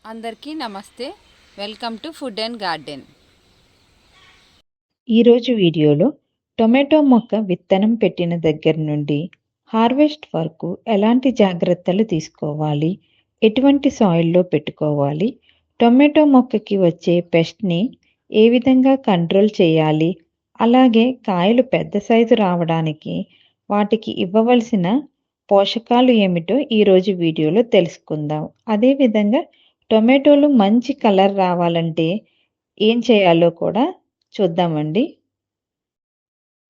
అందరికీ నమస్తే. Welcome to food and garden. ఈరోజు వీడియోలో టొమాటో మొక్క విత్తనం పెట్టిన దగ్గర నుండి హార్వెస్ట్ వరకు ఎలాంటి జాగ్రత్తలు తీసుకోవాలి, ఎటువంటి సాయిల్లో పెట్టుకోవాలి, టొమాటో మొక్కకి వచ్చే పెస్ట్ని ఏ విధంగా కంట్రోల్ చేయాలి, అలాగే కాయలు పెద్ద సైజు రావడానికి వాటికి ఇవ్వవలసిన పోషకాలు ఏమిటో ఈరోజు వీడియోలో తెలుసుకుందాం. అదేవిధంగా టొమాటోలు మంచి కలర్ రావాలంటే ఏం చేయాలో కూడా చూద్దామండి.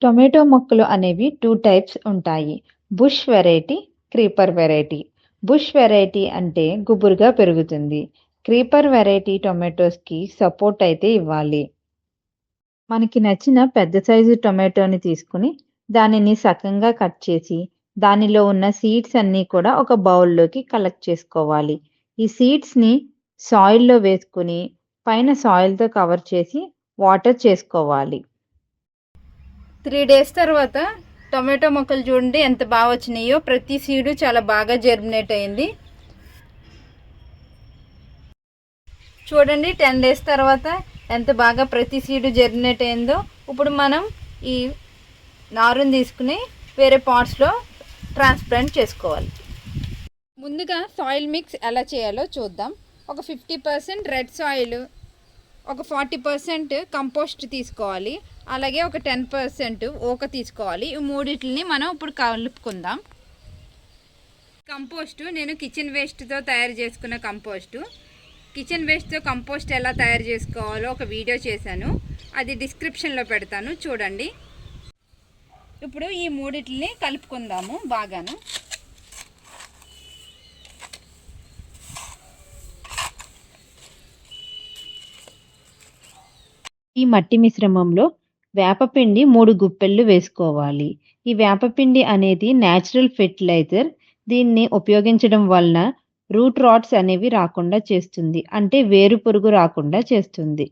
టొమాటో మొక్కలు అనేవి 2 టైప్స్ ఉంటాయి. Bush variety, creeper variety. Bush variety అంటే గుబురుగా పెరుగుతుంది. క్రీపర్ వెరైటీ టొమాటోస్కి సపోర్ట్ అయితే ఇవ్వాలి. మనకి నచ్చిన పెద్ద సైజు టొమాటోని తీసుకుని దానిని సగంగా కట్ చేసి దానిలో ఉన్న సీడ్స్ అన్నీ కూడా ఒక బౌల్లోకి కలెక్ట్ చేసుకోవాలి. ఈ సీడ్స్ని సాయిల్లో వేసుకుని పైన సాయిల్తో కవర్ చేసి వాటర్ చేసుకోవాలి. 3 days తర్వాత టొమాటో మొక్కలు చూడండి ఎంత బాగా వచ్చినాయో. ప్రతి సీడు చాలా బాగా జెర్మినేట్ అయింది. చూడండి 10 days తర్వాత ఎంత బాగా ప్రతి సీడు జెర్మినేట్ అయిందో. ఇప్పుడు మనం ఈ నారుని తీసుకుని వేరే పాట్స్లో ట్రాన్స్ప్లాంట్ చేసుకోవాలి. ముందుగా సాయిల్ మిక్స్ ఎలా చేయాలో చూద్దాం. ఒక 50% రెడ్ సాయిల్, ఒక 40% కంపోస్ట్ తీసుకోవాలి, అలాగే ఒక 10% ఓక తీసుకోవాలి. ఈ మూడిటిని మనం ఇప్పుడు కలుపుకుందాం. కంపోస్టు నేను కిచెన్ వేస్ట్తో తయారు చేసుకున్న కంపోస్టు. కిచెన్ వేస్ట్తో కంపోస్ట్ ఎలా తయారు చేసుకోవాలో ఒక వీడియో చేశాను, అది డిస్క్రిప్షన్లో పెడతాను చూడండి. ఇప్పుడు ఈ మూడిటిని కలుపుకుందాము బాగాను. ఈ మట్టి మిశ్రమంలో వేపపిండి 3 గుప్పెళ్ళు వేసుకోవాలి. ఈ వేపపిండి అనేది న్యాచురల్ ఫెర్టిలైజర్. దీన్ని ఉపయోగించడం వలన రూట్ రాట్స్ అనేవి రాకుండా చేస్తుంది, అంటే వేరు పురుగు రాకుండా చేస్తుంది.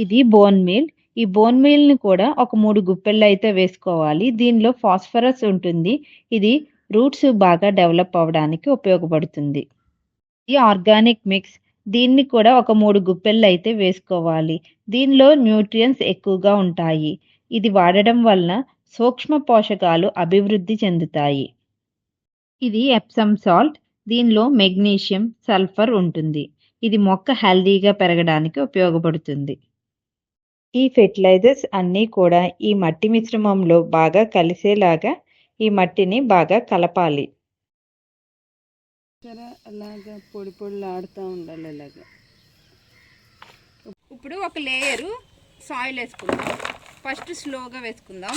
ఇది బోన్ మీల్. ఈ బోన్ మీల్ని కూడా ఒక 3 గుప్పెళ్ళు అయితే వేసుకోవాలి. దీనిలో ఫాస్ఫరస్ ఉంటుంది. ఇది రూట్స్ బాగా డెవలప్ అవ్వడానికి ఉపయోగపడుతుంది. ఈ ఆర్గానిక్ మిక్స్, దీన్ని కూడా ఒక 3 గుప్పెళ్ళు అయితే వేసుకోవాలి. దీనిలో న్యూట్రియన్స్ ఎక్కువగా ఉంటాయి. ఇది వాడడం వలన సూక్ష్మ పోషకాలు అభివృద్ధి చెందుతాయి. ఇది ఎప్సమ్ సాల్ట్. దీనిలో మెగ్నీషియం, సల్ఫర్ ఉంటుంది. ఇది మొక్క హెల్దీగా పెరగడానికి ఉపయోగపడుతుంది. ఈ ఫెర్టిలైజర్స్ అన్నీ కూడా ఈ మట్టి మిశ్రమంలో బాగా కలిసేలాగా ఈ మట్టిని బాగా కలపాలి. అలాగా పొడి పొడిలు ఆడుతూ ఉండాలి. ఇలాగా ఇప్పుడు ఒక లేయరు సాయిల్ వేసుకుందాం. ఫస్ట్ స్లోగా వేసుకుందాం,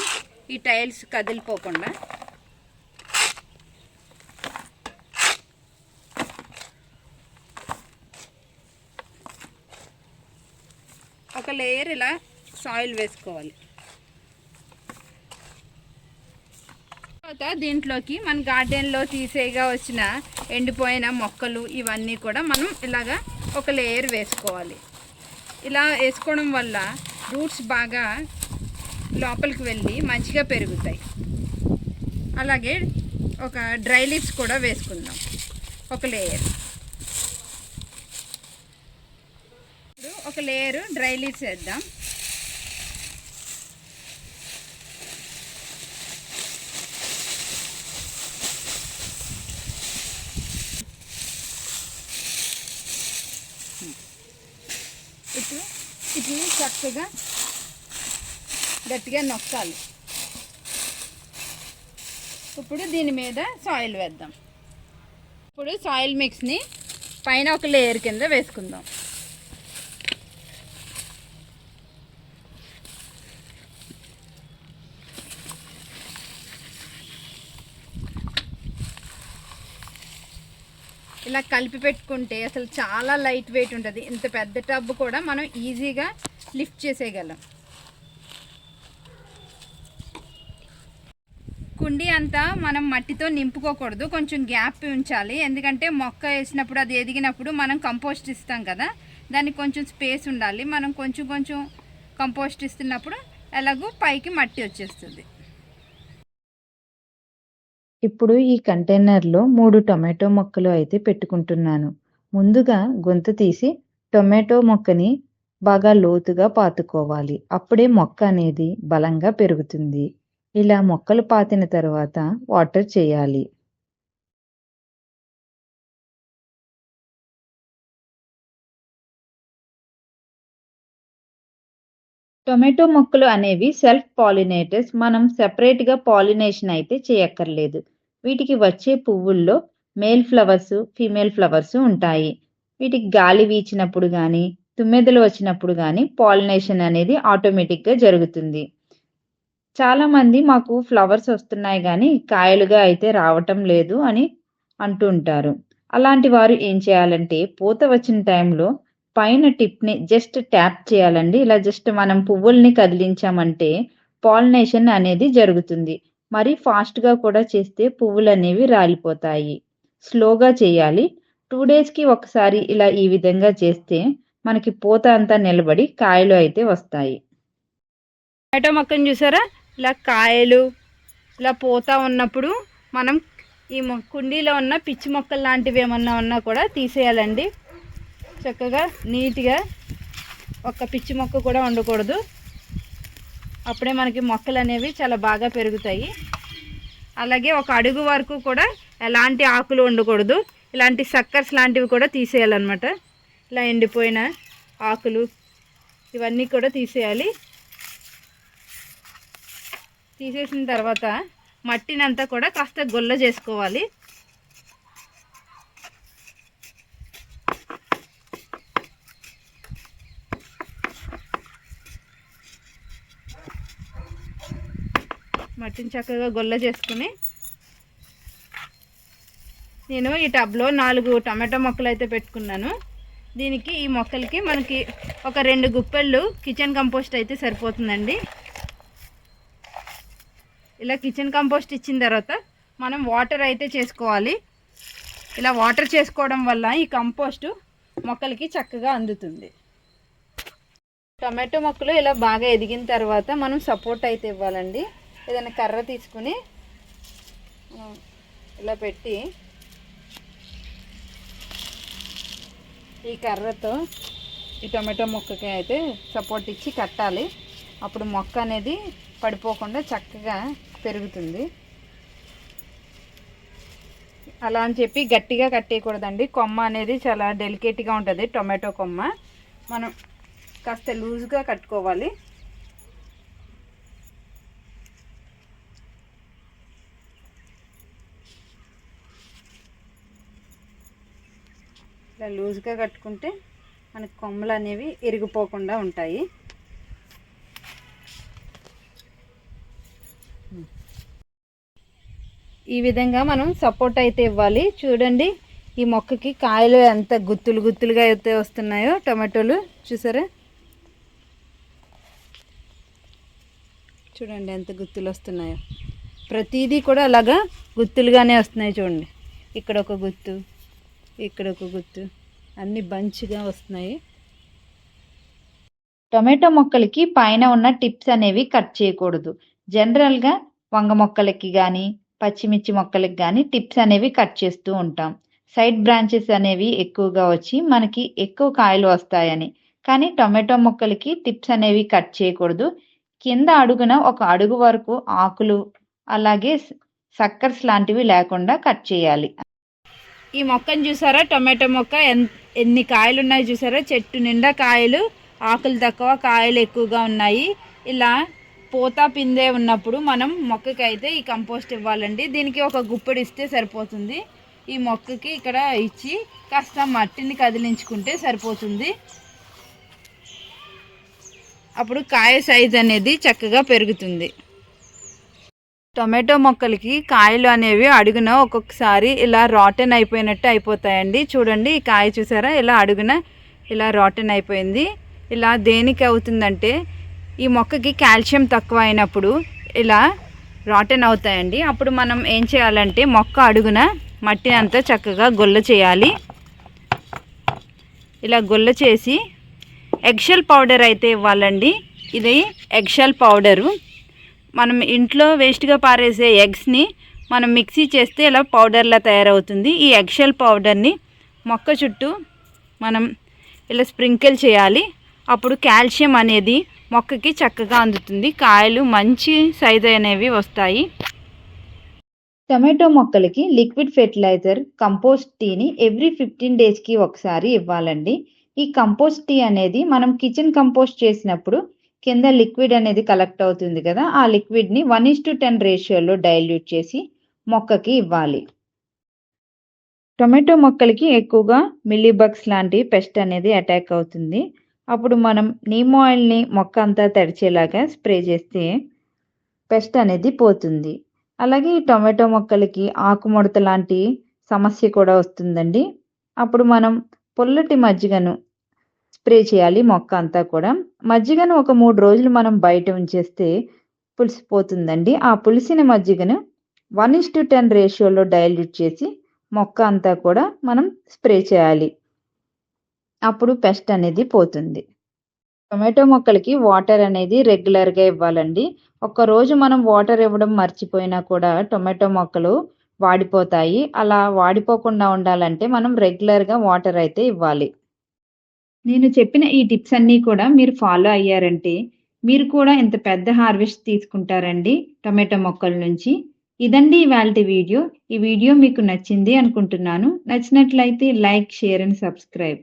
ఈ టైల్స్ కదిలిపోకుండా. ఒక లేయర్ ఇలా సాయిల్ వేసుకోవాలి. తర్వాత దీంట్లోకి మన గార్డెన్లో తీసేగా వచ్చిన ఎండిపోయిన మొక్కలు ఇవన్నీ కూడా మనం ఇలాగా ఒక లేయర్ వేసుకోవాలి. ఇలా వేసుకోవడం వల్ల రూట్స్ బాగా లోపలికి వెళ్ళి మంచిగా పెరుగుతాయి. అలాగే ఒక డ్రై లీవ్స్ కూడా వేసుకుందాం ఒక లేయర్. ఇప్పుడు ఒక లేయరు డ్రై లీవ్స్ వేద్దాం. ఇప్పుడు వీటిని చక్కగా గట్టిగా నొక్కాలి. ఇప్పుడు దీని మీద సాయిల్ వేద్దాం. ఇప్పుడు సాయిల్ మిక్స్ని పైన ఒక లేయర్ కింద వేసుకుందాం. ఇలా కలిపి పెట్టుకుంటే అసలు చాలా లైట్ వెయిట్ ఉంటుంది. ఇంత పెద్ద టబ్ కూడా మనం ఈజీగా లిఫ్ట్ చేసేయగలం. కుండీ అంతా మనం మట్టితో నింపుకోకూడదు, కొంచెం గ్యాప్ ఉంచాలి. ఎందుకంటే మొక్క వేసినప్పుడు అది ఎదిగినప్పుడు మనం కంపోస్ట్ ఇస్తాం కదా, దానికి కొంచెం స్పేస్ ఉండాలి. మనం కొంచెం కొంచెం కంపోస్ట్ ఇస్తున్నప్పుడు ఎలాగో పైకి మట్టి వచ్చేస్తుంది. ఇప్పుడు ఈ కంటైనర్లో 3 టొమాటో మొక్కలు అయితే పెట్టుకుంటున్నాను. ముందుగా గుంత తీసి టొమాటో మొక్కని బాగా లోతుగా పాతుకోవాలి. అప్పుడే మొక్క అనేది బలంగా పెరుగుతుంది. ఇలా మొక్కలు పాతిన తర్వాత వాటర్ చేయాలి. టొమాటో మొక్కలు అనేవి సెల్ఫ్ పాలినేటర్స్. మనం సెపరేట్‌గా పాలినేషన్ అయితే చేయక్కర్లేదు. వీటికి వచ్చే పువ్వుల్లో మేల్ ఫ్లవర్స్, ఫీమేల్ ఫ్లవర్స్ ఉంటాయి. వీటికి గాలి వీచినప్పుడు గానీ, తుమ్మెదలు వచ్చినప్పుడు గానీ పాలినేషన్ అనేది ఆటోమేటిక్‌గా జరుగుతుంది. చాలామంది మాకు ఫ్లవర్స్ వస్తున్నాయి గానీ, కాయలుగా అయితే రావటం లేదు అని అంటూ ఉంటారు. అలాంటి వారు ఏం చేయాలంటే, పూత వచ్చిన టైంలో పైన టిప్‌ని జస్ట్ ట్యాప్ చేయాలండి. ఇలా జస్ట్ మనం పువ్వుల్ని కదిలించామంటే పాలినేషన్ అనేది జరుగుతుంది. మరి ఫాస్ట్‌గా కూడా చేస్తే పువ్వులనేవి రాలిపోతాయి. స్లోగా చేయాలి. 2 డేస్‌కి ఒకసారి ఇలా ఈ విధంగా చేస్తే మనకి పూత అంతా నిలబడి కాయలు అయితే వస్తాయి. టమాటో మొక్కను చూసారా, ఇలా కాయలు ఇలా పోతా ఉన్నప్పుడు మనం ఈ కుండీలో ఉన్న పిచ్చి మొక్కలు లాంటివి ఏమన్నా ఉన్నా కూడా తీసేయాలండి. చక్కగా నీట్గా ఒక్క పిచ్చి మొక్క కూడా ఉండకూడదు. అప్పుడే మనకి మొక్కలు అనేవి చాలా బాగా పెరుగుతాయి. అలాగే ఒక అడుగు వరకు కూడా ఎలాంటి ఆకులు ఉండకూడదు. ఇలాంటి సక్కర్స్ లాంటివి కూడా తీసేయాలన్నమాట. ఇలా ఎండిపోయిన ఆకులు ఇవన్నీ కూడా తీసేయాలి. తీసేసిన తర్వాత మట్టినంతా కూడా కాస్త గొల్ల చేసుకోవాలి. మట్టిని చక్కగా గొల్ల చేసుకుని నేను ఈ టబ్లో 4 టమాటో మొక్కలు అయితే పెట్టుకున్నాను. దీనికి ఈ మొక్కలకి మనకి ఒక 2 గుప్పెళ్ళు కిచెన్ కంపోస్ట్ అయితే సరిపోతుందండి. ఇలా కిచెన్ కంపోస్ట్ ఇచ్చిన తర్వాత మనం వాటర్ అయితే చేసుకోవాలి. ఇలా వాటర్ చేసుకోవడం వల్ల ఈ కంపోస్టు మొక్కలకి చక్కగా అందుతుంది. టమాటో మొక్కలు ఇలా బాగా ఎదిగిన తర్వాత మనం సపోర్ట్ అయితే ఇవ్వాలండి. ఏదైనా కర్ర తీసుకుని ఇలా పెట్టి ఈ కర్రతో ఈ టమాటో మొక్కకి అయితే సపోర్ట్ ఇచ్చి కట్టాలి. అప్పుడు మొక్క అనేది పడిపోకుండా చక్కగా పెరుగుతుంది. అలా అని చెప్పి గట్టిగా కట్టేయకూడదండి. కొమ్మ అనేది చాలా డెలికేట్గా ఉంటుంది. టొమాటో కొమ్మ మనం కాస్త లూజ్గా కట్టుకోవాలి. ఇలా లూజ్గా కట్టుకుంటే మనకి కొమ్మలు అనేవి ఇరిగిపోకుండా ఉంటాయి. ఈ విధంగా మనం సపోర్ట్ అయితే ఇవ్వాలి. చూడండి ఈ మొక్కకి కాయలు ఎంత గుత్తులు గుత్తులుగా అయితే వస్తున్నాయో టమాటోలు చూసారా. చూడండి ఎంత గుత్తులు వస్తున్నాయో. ప్రతిదీ కూడా అలాగా గుత్తులుగానే వస్తున్నాయి. చూడండి ఇక్కడ ఒక గుత్తు, ఇక్కడ ఒక గుత్తు, అన్ని బంచ్గా వస్తున్నాయి. టొమాటో మొక్కలకి పైన ఉన్న టిప్స్ అనేవి కట్ చేయకూడదు. జనరల్‌గా వంగ మొక్కలకి గానీ, పచ్చిమిర్చి మొక్కలకి గానీ టిప్స్ అనేవి కట్ చేస్తూ ఉంటాం. సైడ్ బ్రాంచెస్ అనేవి ఎక్కువగా వచ్చి మనకి ఎక్కువ కాయలు వస్తాయని. కానీ టొమాటో మొక్కలకి టిప్స్ అనేవి కట్ చేయకూడదు. కింద అడుగున ఒక అడుగు వరకు ఆకులు అలాగే సక్కర్స్ లాంటివి లేకుండా కట్ చేయాలి. ఈ మొక్కను చూసారా, టొమాటో మొక్క ఎన్ని కాయలు ఉన్నాయి చూసారా. చెట్టు నిండా కాయలు, ఆకులు తక్కువ, కాయలు ఎక్కువగా ఉన్నాయి. ఇలా పూత పిందే ఉన్నప్పుడు మనం మొక్కకి అయితే ఈ కంపోస్ట్ ఇవ్వాలండి. దీనికి ఒక గుప్పెడు ఇస్తే సరిపోతుంది. ఈ మొక్కకి ఇక్కడ ఇచ్చి కాస్త మట్టిని కదిలించుకుంటే సరిపోతుంది. అప్పుడు కాయ సైజ్ అనేది చక్కగా పెరుగుతుంది. టొమాటో మొక్కలకి కాయలు అనేవి అడుగున ఒక్కొక్కసారి ఇలా రాటన్ అయిపోయినట్టు అయిపోతాయండి. చూడండి ఈ కాయ చూసారా, ఇలా అడుగున ఇలా రాటన్ అయిపోయింది. ఇలా దేనికి అవుతుందంటే ఈ మొక్కకి కాల్షియం తక్కువ అయినప్పుడు ఇలా రాటన్ అవుతాయండి. అప్పుడు మనం ఏం చేయాలంటే మొక్క అడుగున మట్టి అంతా చక్కగా గొల్ల చేయాలి. ఇలా గొల్ల చేసి ఎగ్షెల్ పౌడర్ అయితే ఇవ్వాలండి. ఇది ఎగ్షెల్ పౌడరు. మనం ఇంట్లో వేస్ట్గా పారేసే ఎగ్స్ని మనం మిక్సీ చేస్తే ఇలా పౌడర్లా తయారవుతుంది. ఈ ఎగ్షెల్ పౌడర్ని మొక్క చుట్టూ మనం ఇలా స్ప్రింకిల్ చేయాలి. అప్పుడు కాల్షియం అనేది మొక్కకి చక్కగా అందుతుంది, కాయలు మంచి సైజు అనేవి వస్తాయి. టొమాటో మొక్కలకి లిక్విడ్ ఫెర్టిలైజర్ కంపోస్ట్ టీని ఎవ్రీ 15 డేస్కి ఒకసారి ఇవ్వాలండి. ఈ కంపోస్ట్ టీ అనేది మనం కిచెన్ కంపోస్ట్ చేసినప్పుడు కింద లిక్విడ్ అనేది కలెక్ట్ అవుతుంది కదా, ఆ లిక్విడ్ని 1:10 రేషియోలో డైల్యూట్ చేసి మొక్కకి ఇవ్వాలి. టొమాటో మొక్కలకి ఎక్కువగా మిల్లీబగ్స్ లాంటి పెస్ట్ అనేది అటాక్ అవుతుంది. అప్పుడు మనం నీమ్ ఆయిల్ని మొక్క అంతా తడిచేలాగా స్ప్రే చేస్తే పెస్ట్ అనేది పోతుంది. అలాగే ఈ టొమాటో మొక్కలకి ఆకుముడత లాంటి సమస్య కూడా వస్తుందండి. అప్పుడు మనం పుల్లటి మజ్జిగను స్ప్రే చేయాలి మొక్క అంతా కూడా. మజ్జిగను ఒక 3 రోజులు మనం బయట ఉంచేస్తే పులిసిపోతుందండి. ఆ పులిసిన మజ్జిగను 1:10 రేషియోలో డైల్యూట్ చేసి మొక్క అంతా కూడా మనం స్ప్రే చేయాలి. అప్పుడు పెస్ట్ అనేది పోతుంది. టొమాటో మొక్కలకి వాటర్ అనేది రెగ్యులర్గా ఇవ్వాలండి. ఒక్కరోజు మనం వాటర్ ఇవ్వడం మర్చిపోయినా కూడా టొమాటో మొక్కలు వాడిపోతాయి. అలా వాడిపోకుండా ఉండాలంటే మనం రెగ్యులర్గా వాటర్ అయితే ఇవ్వాలి. నేను చెప్పిన ఈ టిప్స్ అన్నీ కూడా మీరు ఫాలో అయ్యారంటే మీరు కూడా ఇంత పెద్ద హార్వెస్ట్ తీసుకుంటారండి టొమాటో మొక్కల నుంచి. ఇదండి ఇవాల్టి వీడియో. ఈ వీడియో మీకు నచ్చింది అనుకుంటున్నాను. నచ్చినట్లయితే లైక్, షేర్ అండ్ సబ్స్క్రైబ్.